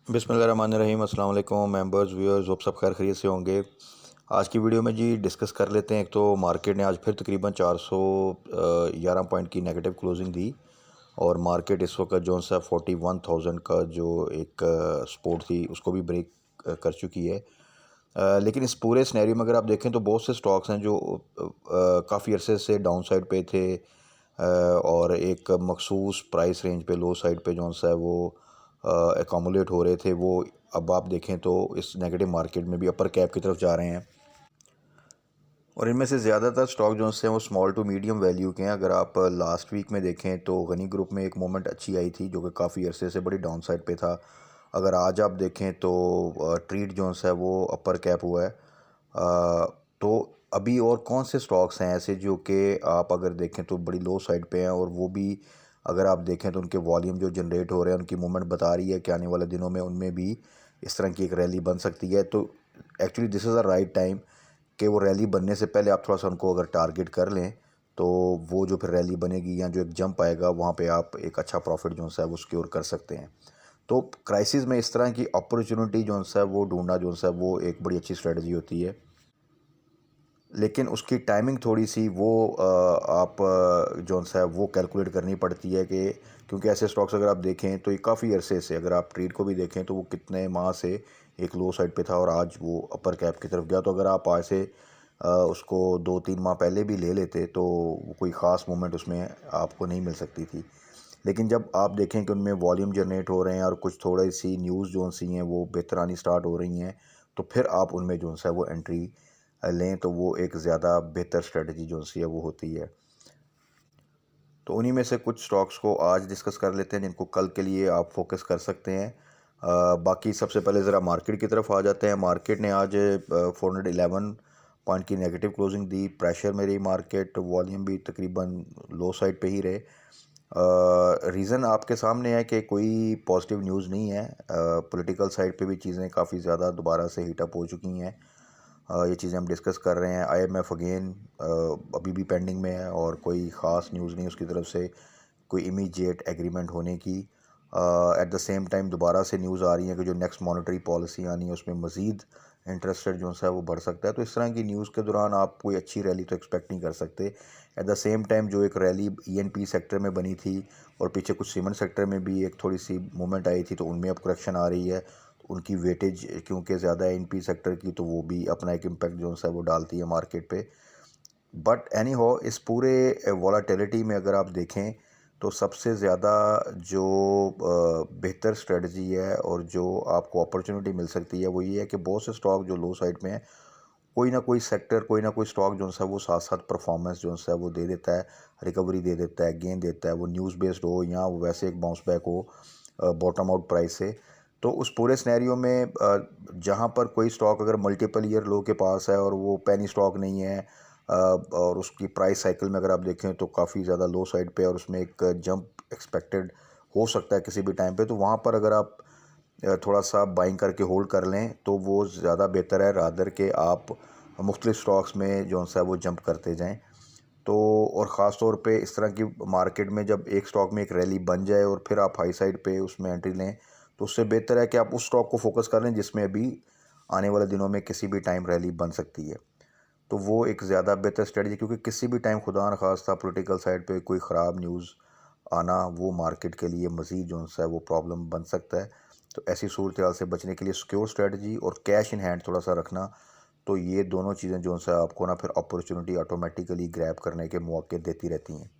बिस्मिल्लाहिर्रहमानिर्रहीम। अस्सलाम वालेकुम मेंबर्स व्यूअर्स, होप सब खैर खैरियत से होंगे। आज की वीडियो में जी डिस्कस कर लेते हैं। एक तो मार्केट ने आज फिर तकरीबन 411 पॉइंट की नेगेटिव क्लोजिंग दी और मार्केट इस वक्त जो सा 41,000 का जो एक सपोर्ट थी उसको भी ब्रेक कर चुकी है। लेकिन इस पूरे सिनेरियो में अगर आप देखें तो बहुत से स्टॉक्स हैं जो काफ़ी अरसे से डाउन साइड पे थे और एक मखसूस प्राइस रेंज पे लो साइड पे जो सा है वो एकोमुलेट हो रहे थे। वो अब आप देखें तो इस नेगेटिव मार्केट में भी अपर कैप की तरफ जा रहे हैं और इनमें से ज़्यादातर स्टॉक जो हैं वो स्मॉल टू मीडियम वैल्यू के हैं। अगर आप लास्ट वीक में देखें तो गनी ग्रुप में एक मोमेंट अच्छी आई थी जो कि काफ़ी अरसे से बड़ी डाउन साइड पे था। अगर आज आप देखें तो ट्रीट जोन्स है वो अपर कैप हुआ है। तो अभी और कौन से स्टॉक्स हैं ऐसे जो कि आप अगर देखें तो बड़ी लो साइड पे हैं और वो भी अगर आप देखें तो उनके वॉल्यूम जो जनरेट हो रहे हैं उनकी मूवमेंट बता रही है कि आने वाले दिनों में उनमें भी इस तरह की एक रैली बन सकती है। तो actually this is the right time कि वो रैली बनने से पहले आप थोड़ा सा उनको अगर टारगेट कर लें तो वो जो फिर रैली बनेगी या जो एक जंप आएगा वहाँ पे आप एक अच्छा प्रॉफिट जो है वो सिक्योर कर सकते हैं। तो क्राइसिस में इस तरह की अपॉर्चुनिटी जो है वो ढूंढना जो है वो एक बड़ी अच्छी स्ट्रेटजी होती है, लेकिन उसकी टाइमिंग थोड़ी सी वो आप जो सा है वो कैलकुलेट करनी पड़ती है कि क्योंकि ऐसे स्टॉक्स अगर आप देखें तो ये काफ़ी अरसे से, अगर आप ट्रेड को भी देखें तो वो कितने माह से एक लो साइड पे था और आज वो अपर कैप की तरफ गया। तो अगर आप आज से उसको 2-3 माह पहले भी ले लेते तो कोई ख़ास मूवमेंट उसमें आपको नहीं मिल सकती थी। लेकिन जब आप देखें कि उनमें वॉल्यूम जनरेट हो रहे हैं और कुछ थोड़ी सी न्यूज़ जो सी हैं वो बेहतर आनी स्टार्ट हो रही हैं तो फिर आप उनमें जो है वो एंट्री लें तो वो एक ज़्यादा बेहतर स्ट्रेटजी जो सी है वो होती है। तो उन्हीं में से कुछ स्टॉक्स को आज डिस्कस कर लेते हैं जिनको कल के लिए आप फोकस कर सकते हैं। बाकी सबसे पहले ज़रा मार्केट की तरफ आ जाते हैं। मार्केट ने आज 411 पॉइंट की नेगेटिव क्लोजिंग दी। प्रेशर में रही मार्केट, वॉल्यूम भी तकरीबन लो साइड पे ही रहे। रीज़न आपके सामने है कि कोई पॉजिटिव न्यूज़ नहीं है। पॉलिटिकल साइड पे भी चीज़ें काफ़ी ज़्यादा दोबारा से हीटअप हो चुकी हैं। ये चीज़ें हम डिस्कस कर रहे हैं। आईएमएफ अगेन अभी भी पेंडिंग में है और कोई ख़ास न्यूज़ नहीं उसकी तरफ से कोई इमीडिएट एग्रीमेंट होने की। एट द सेम टाइम दोबारा से न्यूज़ आ रही है कि जो नेक्स्ट मॉनेटरी पॉलिसी आनी है उसमें मज़ीद इंटरेस्ट रेट जो है वो बढ़ सकता है। तो इस तरह की न्यूज़ के दौरान आप कोई अच्छी रैली तो एक्सपेक्ट नहीं कर सकते। एट द सेम टाइम जो एक रैली ईएनपी सेक्टर में बनी थी और पीछे कुछ सीमेंट सेक्टर में भी एक थोड़ी सी मूवमेंट आई थी तो उनमें अब करेक्शन आ रही है। तो उनकी वेटेज क्योंकि ज़्यादा है एनपी सेक्टर की तो वो भी अपना एक इम्पैक्ट जो है वो डालती है मार्केट पे। बट एनी हो, इस पूरे वॉलेटिलिटी में अगर आप देखें तो सबसे ज़्यादा जो बेहतर स्ट्रेटजी है और जो आपको अपॉर्चुनिटी मिल सकती है वो ये है कि बहुत से स्टॉक जो लो साइड में है कोई ना कोई सेक्टर, कोई ना कोई स्टॉक जो है वो साथ साथ परफॉर्मेंस जो है वो दे देता है, रिकवरी दे देता है, गेन देता है। वो न्यूज़ बेस्ड हो या वो वैसे एक बाउंस बैक हो बॉटम आउट प्राइस से। तो उस पूरे सिनेरियो में जहाँ पर कोई स्टॉक अगर मल्टीपल ईयर लो के पास है और वो पेनी स्टॉक नहीं है और उसकी प्राइस साइकिल में अगर आप देखें तो काफ़ी ज़्यादा लो साइड पे और उसमें एक जंप एक्सपेक्टेड हो सकता है किसी भी टाइम पे, तो वहाँ पर अगर आप थोड़ा सा बाइंग करके होल्ड कर लें तो वो ज़्यादा बेहतर है रादर के आप मुख्तलिफ स्टॉक्स में जो सा वो जंप करते जाएं। तो और ख़ास तौर पे इस तरह की मार्केट में जब एक स्टॉक में एक रैली बन जाए और फिर आप हाई साइड पे उसमें एंट्री लें तो उससे बेहतर है कि आप उस स्टॉक को फोकस कर लें जिसमें अभी आने वाले दिनों में किसी भी टाइम रैली बन सकती है। तो वो एक ज़्यादा बेहतर स्ट्रेटजी, क्योंकि किसी भी टाइम खुदा न खास्ता पॉलिटिकल साइड पे कोई ख़राब न्यूज़ आना वो मार्केट के लिए मज़ीद जो है वो प्रॉब्लम बन सकता है। तो ऐसी सूरत हाल से बचने के लिए सिक्योर स्ट्रेटजी और कैश इन हैंड थोड़ा सा रखना, तो ये दोनों चीज़ें जो है आपको ना फिर अपॉर्चुनिटी ऑटोमेटिकली ग्रैब करने के मौके देती रहती हैं।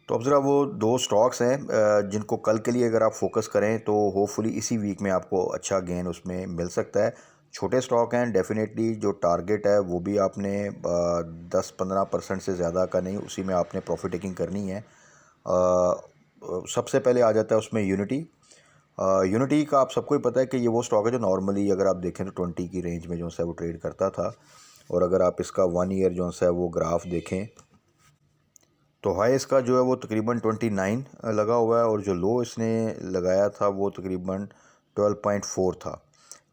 तो अब ज़रा वो दो स्टॉक्स हैं जिनको कल के लिए अगर आप फोकस करें तो होपफुली इसी वीक में आपको अच्छा गेन उसमें मिल सकता है। छोटे स्टॉक हैं, डेफिनेटली जो टारगेट है वो भी आपने 10-15% से ज़्यादा का नहीं, उसी में आपने प्रॉफिट टेकिंग करनी है। सबसे पहले आ जाता है उसमें यूनिटी। यूनिटी का आप सबको ही पता है कि ये वो स्टॉक है जो नॉर्मली अगर आप देखें तो 20 की रेंज में जो है वो ट्रेड करता था और अगर आप इसका 1 ईयर जो है वो ग्राफ देखें तो हाई इसका जो है वो तकरीबन 29 लगा हुआ है और जो लो इसने लगाया था वो तकरीबन 12.4 था।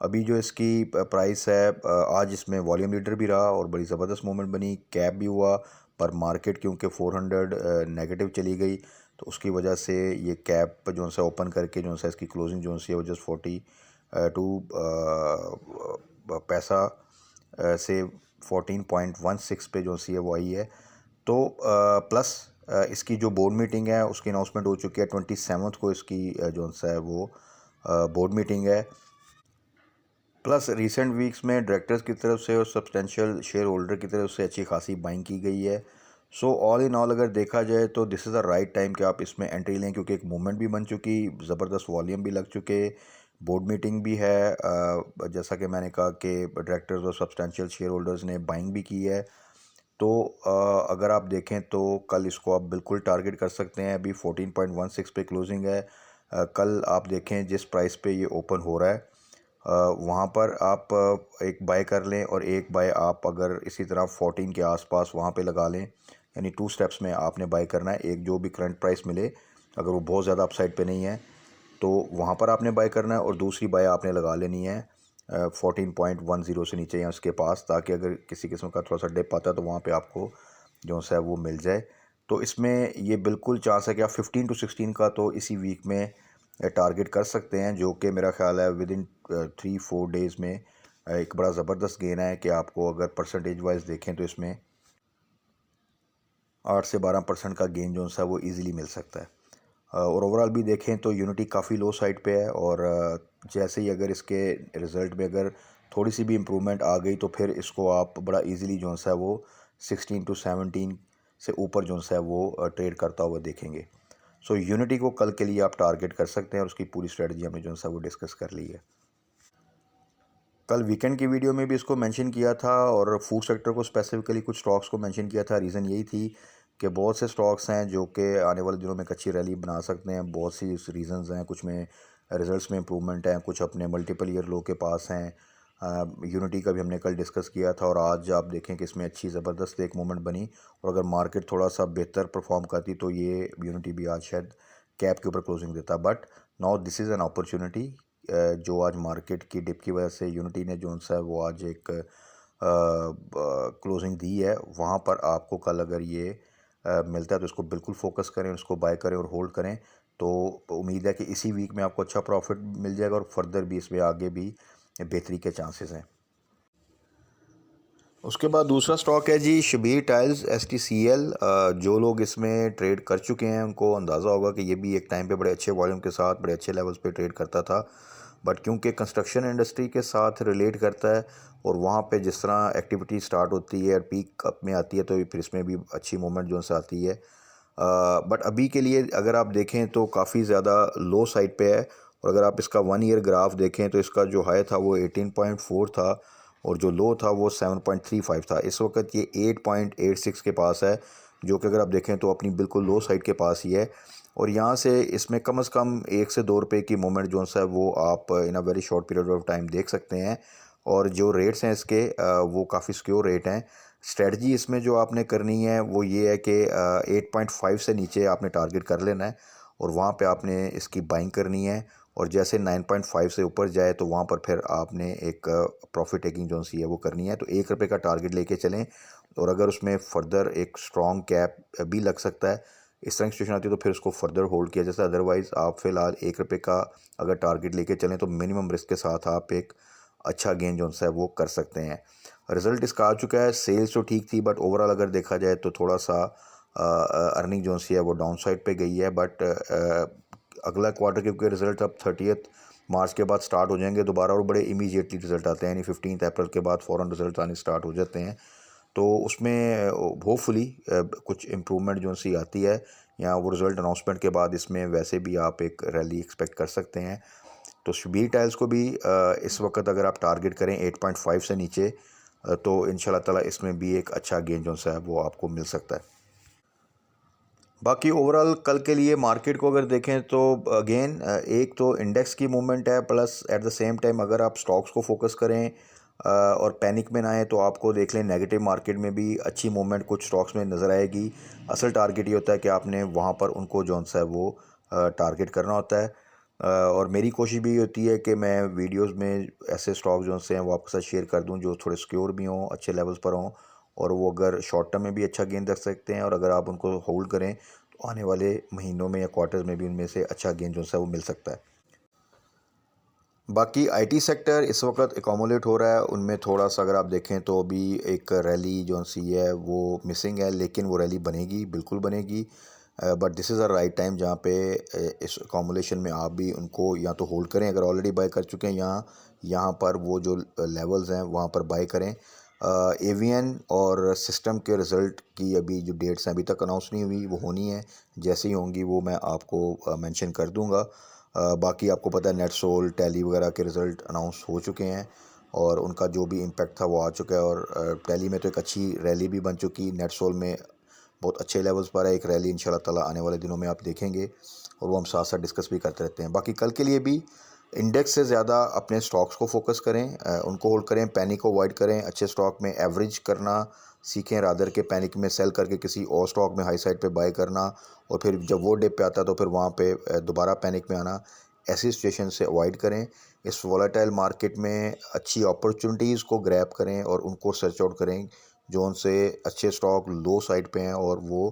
अभी जो इसकी प्राइस है आज इसमें वॉल्यूम लीडर भी रहा और बड़ी ज़बरदस्त मूवमेंट बनी, कैप भी हुआ, पर मार्केट क्योंकि 400 नेगेटिव चली गई तो उसकी वजह से ये कैप जो है ओपन करके जो है इसकी क्लोजिंग जो है वो जस्ट 42 पैसा से 14.16 पे जो सी है वो आई है। तो प्लस इसकी जो बोर्ड मीटिंग है उसकी अनाउंसमेंट हो चुकी है 27 को, इसकी जो है वो बोर्ड मीटिंग है। प्लस रिसेंट वीक्स में डायरेक्टर्स की तरफ से और सब्सटेंशियल शेयर होल्डर की तरफ से अच्छी खासी बाइंग की गई है। सो ऑल इन ऑल अगर देखा जाए तो this is the right time कि आप इसमें एंट्री लें, क्योंकि एक मूवमेंट भी बन चुकी, ज़बरदस्त वॉल्यूम भी लग चुके, बोर्ड मीटिंग भी है, जैसा कि मैंने कहा कि डायरेक्टर्स और सब्सटेंशियल शेयर होल्डर्स ने बाइंग भी की है। तो अगर आप देखें तो कल इसको आप बिल्कुल टारगेट कर सकते हैं। अभी 14.16 पे क्लोजिंग है। कल आप देखें जिस प्राइस पे ये ओपन हो रहा है वहाँ पर आप एक बाय कर लें, और एक बाय आप अगर इसी तरह 14 के आसपास वहाँ पे लगा लें। यानी 2 स्टेप्स में आपने बाय करना है। एक जो भी करंट प्राइस मिले, अगर वो बहुत ज़्यादा अपसाइड पे नहीं है तो वहाँ पर आपने बाय करना है, और दूसरी बाय आपने लगा लेनी है 14.10 से नीचे या उसके पास, ताकि अगर किसी किस्म का थोड़ा सा डिप आता है तो वहाँ पे आपको जो है वो मिल जाए। तो इसमें ये बिल्कुल चांस है कि आप 15 to 16 का तो इसी वीक में टारगेट कर सकते हैं, जो कि मेरा ख्याल है विद इन 3-4 डेज़ में एक बड़ा ज़बरदस्त गेन है कि आपको अगर परसेंटेज वाइज देखें तो इसमें 8 से 12% का गेन जो है वो ईज़िली मिल सकता है। और ओवरऑल भी देखें तो यूनिटी काफ़ी लो साइड पे है, और जैसे ही अगर इसके रिज़ल्ट में अगर थोड़ी सी भी इम्प्रूवमेंट आ गई तो फिर इसको आप बड़ा इजीली जो है वो 16 to 17 से ऊपर जो है वो ट्रेड करता हुआ देखेंगे। सो यूनिटी को कल के लिए आप टारगेट कर सकते हैं, और उसकी पूरी स्ट्रेटजी हमने जो है वो डिस्कस कर ली है। कल वीकेंड की वीडियो में भी इसको मेंशन किया था, और फूड सेक्टर को स्पेसिफिकली कुछ स्टॉक्स को मेंशन किया था। रीज़न यही थी कि बहुत से स्टॉक्स हैं जो कि आने वाले दिनों में एक अच्छी रैली बना सकते हैं। बहुत सी रीजंस हैं, कुछ में रिजल्ट्स में इंप्रूवमेंट हैं, कुछ अपने मल्टीपल ईयर लो के पास हैं। यूनिटी का भी हमने कल डिस्कस किया था, और आज आप देखें कि इसमें अच्छी ज़बरदस्त एक मोमेंट बनी, और अगर मार्केट थोड़ा सा बेहतर परफॉर्म करती तो ये यूनिटी भी आज शायद कैप के ऊपर क्लोजिंग देता। But now this is an opportunity. जो आज मार्केट की डिप की वजह से यूनिटी ने जो है वो आज एक क्लोजिंग दी है, वहाँ पर आपको कल अगर ये मिलता है तो इसको बिल्कुल फोकस करें, उसको बाय करें और होल्ड करें। तो उम्मीद है कि इसी वीक में आपको अच्छा प्रॉफिट मिल जाएगा, और फर्दर भी इसमें आगे भी बेहतरी के चांसेस हैं। उसके बाद दूसरा स्टॉक है जी शबीर टाइल्स STCL। जो लोग इसमें ट्रेड कर चुके हैं उनको अंदाज़ा होगा कि ये भी एक टाइम पे बड़े अच्छे वॉल्यूम के साथ बड़े अच्छे लेवल्स पे ट्रेड करता था। बट क्योंकि कंस्ट्रक्शन इंडस्ट्री के साथ रिलेट करता है, और वहाँ पे जिस तरह एक्टिविटी स्टार्ट होती है और पीक अप में आती है, तो फिर इसमें भी अच्छी मूवमेंट जो है आती है। बट अभी के लिए अगर आप देखें तो काफ़ी ज़्यादा लो साइड पे है, और अगर आप इसका 1 ईयर ग्राफ देखें तो इसका जो हाई था वो 18.4 था, और जो लो था वो 7.35 था। इस वक्त ये 8.86 के पास है, जो कि अगर आप देखें तो अपनी बिल्कुल लो साइड के पास ही है। और यहाँ से इसमें कम से कम 1 से 2 रुपये की मूवमेंट जो है वो आप in a very short period of time देख सकते हैं। और जो रेट्स हैं इसके वो काफ़ी सिक्योर रेट हैं। स्ट्रेटजी इसमें जो आपने करनी है वो ये है कि 8.5 से नीचे आपने टारगेट कर लेना है, और वहाँ पे आपने इसकी बाइंग करनी है। और जैसे 9.5 से ऊपर जाए तो वहाँ पर फिर आपने एक प्रॉफिट टेकिंग जो सी है वो करनी है। तो 1 रुपये का टारगेट लेके चलें, और अगर उसमें फर्दर एक स्ट्रॉन्ग कैप भी लग सकता है, इस तरह की सिचुएशन आती है, तो फिर उसको फर्दर होल्ड किया जैसे। अदरवाइज़ आप फ़िलहाल 1 रुपये का अगर टारगेट लेके चलें तो मिनिमम रिस्क के साथ आप एक अच्छा गेन जो है वो कर सकते हैं। रिज़ल्ट इसका आ चुका है। सेल्स तो ठीक थी, बट ओवरऑल अगर देखा जाए तो थोड़ा सा अर्निंग जो सी है वो डाउन साइड पे गई है। बट अगला क्वार्टर के रिज़ल्ट अब 30 मार्च के बाद स्टार्ट हो जाएंगे दोबारा, और बड़े इमीडिएटली रिज़ल्ट आते हैं, यानी 15 अप्रैल के बाद फ़ौरन रिज़ल्ट आने स्टार्ट हो जाते हैं। तो उसमें होपफुली कुछ इम्प्रूवमेंट जो सी आती है, या वो रिज़ल्ट अनाउंसमेंट के बाद इसमें वैसे भी आप एक रैली एक्सपेक्ट कर सकते हैं। तो शबीर टाइल्स को भी इस वक्त अगर आप टारगेट करें 8.5 से नीचे, तो इंशाल्लाह ताला इसमें भी एक अच्छा गेन जो है वो आपको मिल सकता है। बाकी ओवरऑल कल के लिए मार्केट को अगर देखें तो अगेन एक तो इंडेक्स की मूवमेंट है, plus at the same time अगर आप स्टॉक्स को फोकस करें और पैनिक में ना आए तो आपको देख लें नेगेटिव मार्केट में भी अच्छी मूवमेंट कुछ स्टॉक्स में नज़र आएगी। असल टारगेट ये होता है कि आपने वहाँ पर उनको जो है वो टारगेट करना होता है। और मेरी कोशिश भी होती है कि मैं वीडियोस में ऐसे स्टॉक जो हैं वो आपके साथ शेयर कर दूं जो थोड़े सिक्योर भी हों, अच्छे लेवल्स पर हों, और वो अगर शॉर्ट टर्म में भी अच्छा गेन रख सकते हैं, और अगर आप उनको होल्ड करें आने वाले महीनों में या क्वार्टर में भी उनमें से अच्छा गेन जो है वो मिल सकता है। बाकी आईटी सेक्टर इस वक्त एकोमोलेट हो रहा है, उनमें थोड़ा सा अगर आप देखें तो अभी एक रैली जो सी है वो मिसिंग है, लेकिन वो रैली बनेगी, बिल्कुल बनेगी। But this is a right time जहाँ पे इस एकोमोलेशन में आप भी उनको या तो होल्ड करें अगर ऑलरेडी बाय कर चुके हैं, या यहाँ पर वो जो लेवल्स हैं वहाँ पर बाय करें। एवीएन और सिस्टम के रिज़ल्ट की अभी जो डेट्स हैं अभी तक अनाउंस नहीं हुई, वो होनी है, जैसे ही होंगी वो मैं आपको मेंशन कर दूंगा। बाकी आपको पता है नेटसोल टैली वगैरह के रिज़ल्ट अनाउंस हो चुके हैं और उनका जो भी इम्पेक्ट था वो आ चुका है, और टैली में तो एक अच्छी रैली भी बन चुकी, नेटसोल में बहुत अच्छे लेवल्स पर है एक रैली, इंशाल्लाह ताला आने वाले दिनों में आप देखेंगे और वो हम साथ साथ डिस्कस भी करते रहते हैं। बाकी कल के लिए भी इंडेक्स से ज़्यादा अपने स्टॉक्स को फोकस करें, उनको होल्ड करें, पैनिक को अवॉइड करें, अच्छे स्टॉक में एवरेज करना सीखें रादर के पैनिक में सेल करके किसी और स्टॉक में हाई साइड पे बाय करना, और फिर जब वो डिप पे आता है तो फिर वहाँ पे दोबारा पैनिक में आना। ऐसी सिचुएशन से अवॉइड करें। इस वॉलेटाइल मार्केट में अच्छी अपॉर्चुनिटीज़ को ग्रैब करें और उनको सर्च आउट करें जो उनसे अच्छे स्टॉक लो साइड पे हैं और वो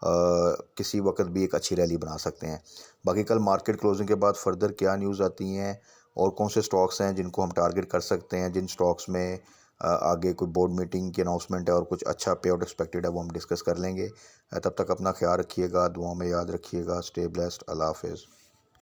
किसी वक्त भी एक अच्छी रैली बना सकते हैं। बाकी कल मार्केट क्लोजिंग के बाद फर्दर क्या न्यूज़ आती हैं और कौन से स्टॉक्स हैं जिनको हम टारगेट कर सकते हैं, जिन स्टॉक्स में आगे कोई बोर्ड मीटिंग की अनाउंसमेंट है और कुछ अच्छा पे आउट एक्सपेक्टेड है, वो हम डिस्कस कर लेंगे। तब तक अपना ख्याल रखिएगा, दुआओं में याद रखिएगा। Stay blessed. अल्लाह हाफिज़।